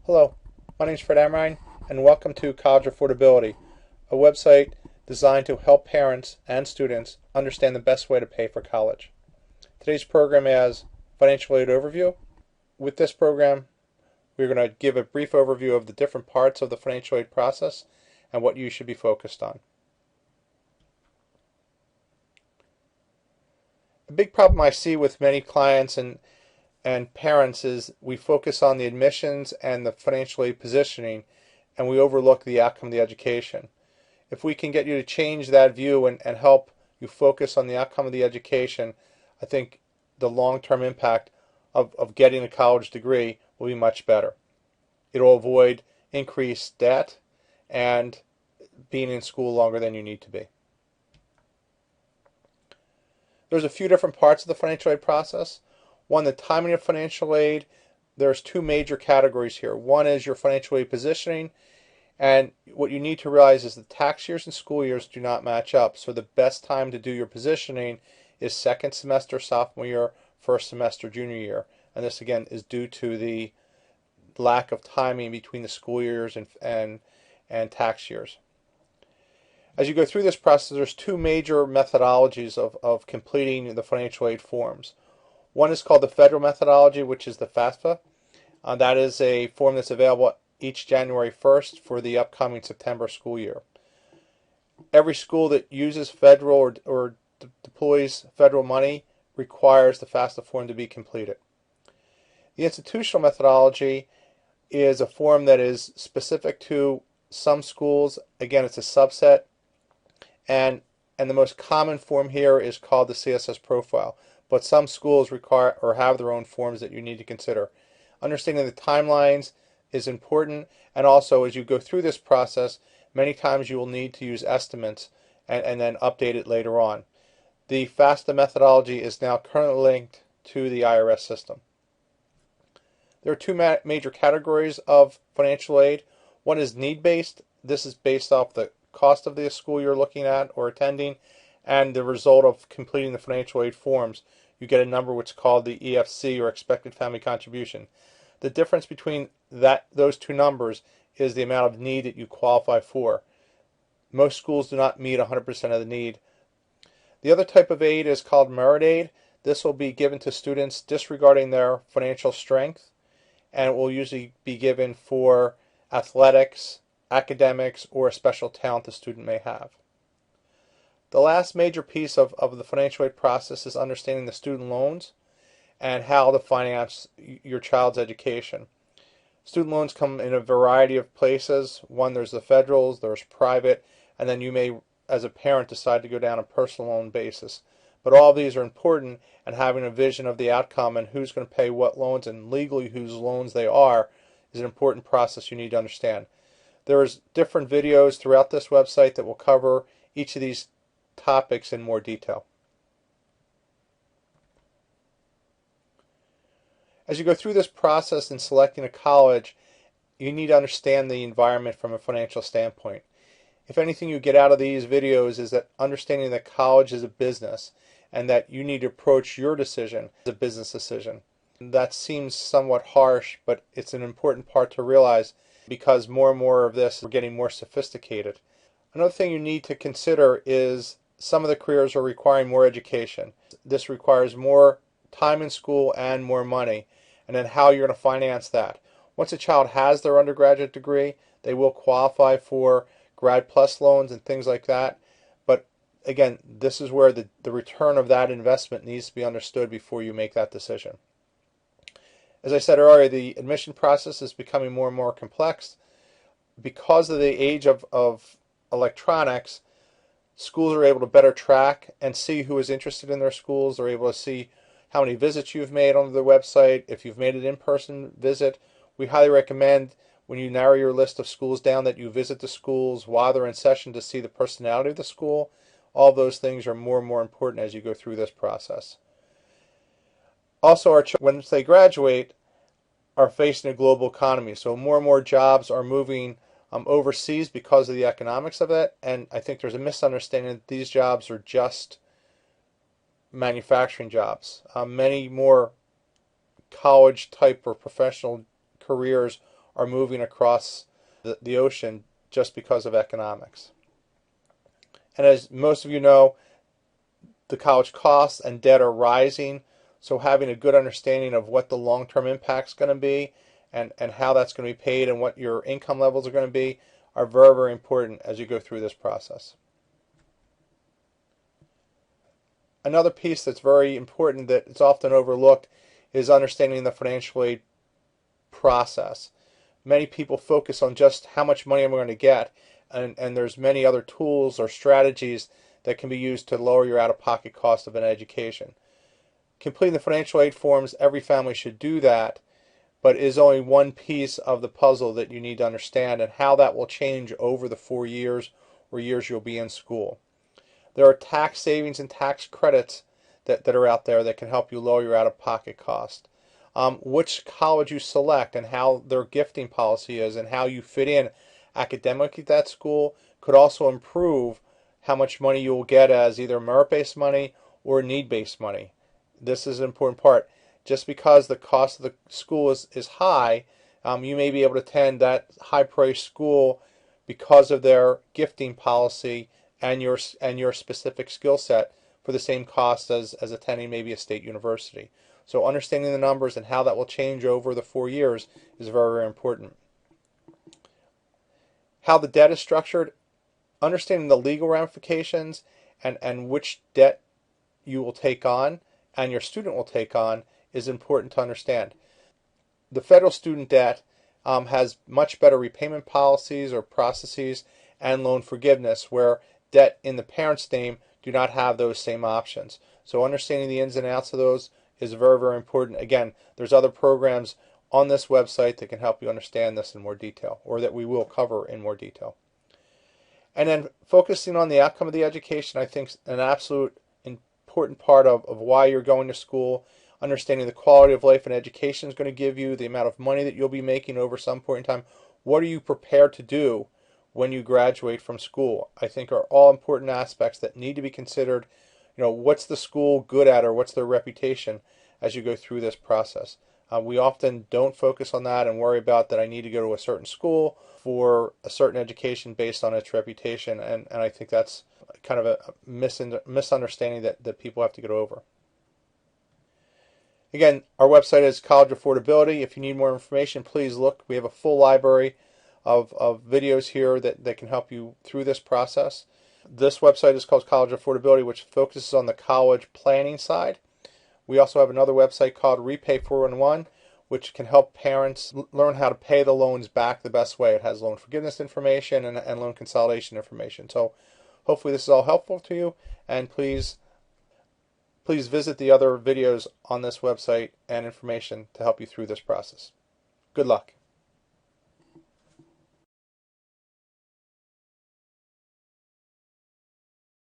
Hello, my name is Fred Amrine, and welcome to College Affordability, a website designed to help parents and students understand the best way to pay for college. Today's program is Financial Aid Overview. With this program, we're going to give a brief overview of the different parts of the financial aid process and what you should be focused on. A big problem I see with many clients and parents is we focus on the admissions and the financial aid positioning, and we overlook the outcome of the education. If we can get you to change that view and help you focus on the outcome of the education, I think the long-term impact of getting a college degree will be much better. It will avoid increased debt and being in school longer than you need to be. There's a few different parts of the financial aid process. One, the timing of financial aid. There's two major categories here. One is your financial aid positioning, and what you need to realize is the tax years and school years do not match up. So the best time to do your positioning is second semester sophomore year, first semester junior year. And this again is due to the lack of timing between the school years and tax years. As you go through this process, there's two major methodologies of completing the financial aid forms. One is called the federal methodology, which is the FAFSA. That is a form that's available each January 1st for the upcoming September school year. Every school that uses federal or deploys federal money requires the FAFSA form to be completed. The institutional methodology is a form that is specific to some schools. Again, it's a subset. And the most common form here is called the CSS profile. But some schools require or have their own forms that you need to consider. Understanding the timelines is important, and also as you go through this process, many times you will need to use estimates and then update it later on. The FAFSA methodology is now currently linked to the IRS system. There are two major categories of financial aid. One is need-based. This is based off the cost of the school you're looking at or attending, and the result of completing the financial aid forms, you get a number which is called the EFC, or expected family contribution. The difference between those two numbers is the amount of need that you qualify for. Most schools do not meet 100% of the need. The other type of aid is called merit aid. This will be given to students disregarding their financial strength, and it will usually be given for athletics, academics, or a special talent the student may have. The last major piece of the financial aid process is understanding the student loans and how to finance your child's education. Student loans come in a variety of places. One, there's the federals, there's private, and then you may, as a parent, decide to go down a personal loan basis. But all of these are important, and having a vision of the outcome and who's going to pay what loans and legally whose loans they are is an important process you need to understand. There's different videos throughout this website that will cover each of these topics in more detail. As you go through this process in selecting a college, you need to understand the environment from a financial standpoint. If anything you get out of these videos is that understanding that college is a business and that you need to approach your decision as a business decision. That seems somewhat harsh, but it's an important part to realize because more and more of this, we're getting more sophisticated. Another thing you need to consider is some of the careers are requiring more education. This requires more time in school and more money, and then how you're going to finance that. Once a child has their undergraduate degree, they will qualify for Grad Plus loans and things like that. But again, this is where the return of that investment needs to be understood before you make that decision. As I said earlier, the admission process is becoming more and more complex. Because of the age of electronics, schools are able to better track and see who is interested in their schools. They're able to see how many visits you've made on their website. If you've made an in-person visit, we highly recommend when you narrow your list of schools down that you visit the schools while they're in session to see the personality of the school. All of those things are more and more important as you go through this process. Also, our children, once they graduate, are facing a global economy. So more and more jobs are moving overseas because of the economics of it. And I think there's a misunderstanding that these jobs are just manufacturing jobs. Many more college type or professional careers are moving across the ocean just because of economics. And as most of you know, the college costs and debt are rising, so having a good understanding of what the long-term impact is going to be and how that's going to be paid and what your income levels are going to be are very, very important as you go through this process. Another piece that's very important that is often overlooked is understanding the financial aid process. Many people focus on just how much money am I going to get, and there's many other tools or strategies that can be used to lower your out-of-pocket cost of an education. Completing the financial aid forms, every family should do that, but is only one piece of the puzzle that you need to understand and how that will change over the 4 years or years you'll be in school. There are tax savings and tax credits that are out there that can help you lower your out-of-pocket cost. Which college you select and how their gifting policy is and how you fit in academically at that school could also improve how much money you will get as either merit-based money or need-based money. This is an important part. Just because the cost of the school is high, you may be able to attend that high-priced school because of their gifting policy and your specific skill set for the same cost as attending maybe a state university. So understanding the numbers and how that will change over the 4 years is very, very important. How the debt is structured, understanding the legal ramifications and which debt you will take on and your student will take on is important to understand. The federal student debt has much better repayment policies or processes and loan forgiveness, where debt in the parent's name do not have those same options. So understanding the ins and outs of those is very, very important. Again, there's other programs on this website that can help you understand this in more detail, or that we will cover in more detail. And then focusing on the outcome of the education, I think, is an absolute important part of why you're going to school. Understanding the quality of life and education is going to give you, the amount of money that you'll be making over some point in time. What are you prepared to do when you graduate from school? I think are all important aspects that need to be considered. What's the school good at, or what's their reputation as you go through this process? We often don't focus on that and worry about that I need to go to a certain school for a certain education based on its reputation, and I think that's kind of a misunderstanding that people have to get over. Again, our website is College Affordability. If you need more information, please look. We have a full library of videos here that can help you through this process. This website is called College Affordability, which focuses on the college planning side. We also have another website called Repay 411, which can help parents learn how to pay the loans back the best way. It has loan forgiveness information and loan consolidation information. So hopefully this is all helpful to you, and please visit the other videos on this website and information to help you through this process. Good luck.